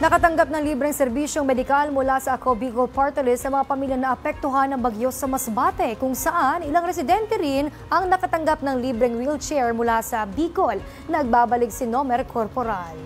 Nakatanggap ng libreng serbisyong medikal mula sa Ako Bicol Party List sa mga pamilya na apektuhan ng bagyo sa Masbate, kung saan ilang residente rin ang nakatanggap ng libreng wheelchair mula sa Bicol. Nagbabalik si Nomer Corporal.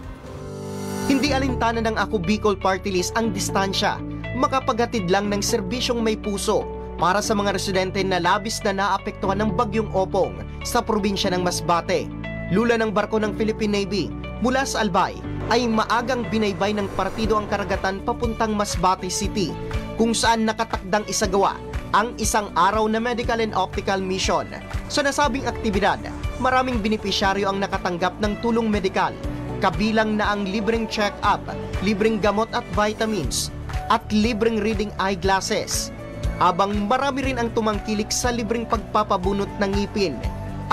Hindi alintana ng Ako Bicol Party List ang distansya, makapaghatid lang ng serbisyong may puso para sa mga residente na labis na naapektuhan ng bagyong Opong sa probinsya ng Masbate. Lula ng barko ng Philippine Navy mula sa Albay ay maagang binaybay ng partido ang karagatan papuntang Masbate City, kung saan nakatakdang isagawa ang isang araw na medical and optical mission. Sa nasabing aktibidad, maraming benepisyaryo ang nakatanggap ng tulong medikal, kabilang na ang libreng check-up, libreng gamot at vitamins, at libreng reading eyeglasses. Habang marami rin ang tumangkilik sa libreng pagpapabunot ng ngipin.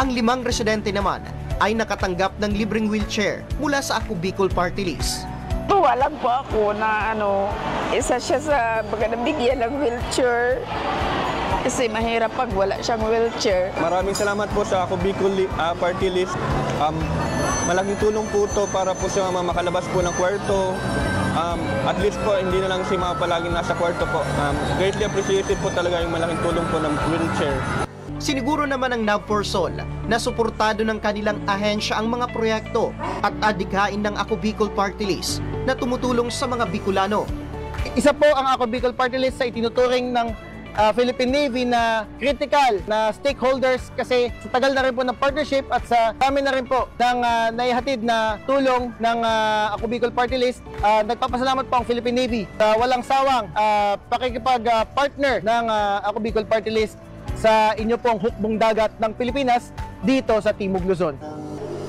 Ang 5 residente naman ay nakatanggap ng libreng wheelchair mula sa Ako Bicol Party List. Alam po ako na isa siya sa nabigyan ng wheelchair kasi mahirap pag wala siyang wheelchair. Maraming salamat po sa Ako Bicol Party List. Malaking tulong po ito para po sa mga makalabas po ng kwarto. At least po, hindi na lang si mga palaging nasa kwarto po. Greatly appreciated po talaga yung malaking tulong po ng wheelchair. Siniguro naman ng NAVFORSOL na suportado ng kanilang ahensya ang mga proyekto at adikain ng Ako Bicol Party List na tumutulong sa mga Bicolano. Isa po ang Ako Bicol Party List sa itinuturing ng Philippine Navy na critical na stakeholders kasi sa tagal na rin po ng partnership at sa dami na rin po ng naihatid na tulong ng Ako Bicol Party List. Nagpapasalamat po ang Philippine Navy sa walang sawang pakikipag-partner ng Ako Bicol Party List sa inyo pong hukbong dagat ng Pilipinas dito sa Timog Luzon.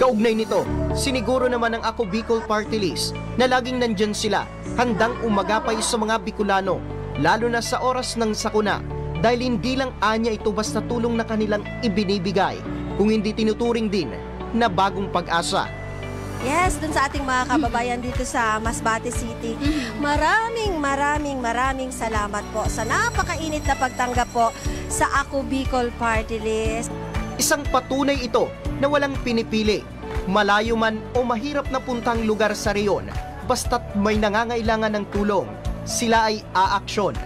Kaugnay nito, siniguro naman ng Ako Bicol Party List na laging nandyan sila, handang umagapay sa mga Bicolano, lalo na sa oras ng sakuna, dahil hindi lang anya ito basta tulong na kanilang ibinibigay, kung hindi tinuturing din na bagong pag-asa. Yes, dun sa ating mga kababayan dito sa Masbate City. Maraming salamat po sa napakainit na pagtanggap po sa Ako Bicol Party List. Isang patunay ito na walang pinipili, malayo man o mahirap na puntang lugar sa reyon, basta't may nangangailangan ng tulong, sila ay aaksyon.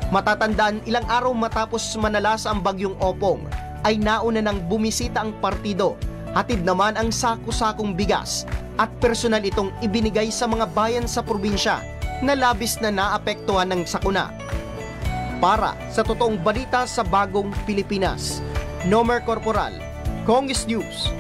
Matatandaan, ilang araw matapos manalasa ang bagyong Opong, ay nauna nang bumisita ang partido. Hatid naman ang sako-sakong bigas at personal itong ibinigay sa mga bayan sa probinsya na labis na naapektuhan ng sakuna. Para sa totoong balita sa bagong Pilipinas, Nomer Corporal, Congress News.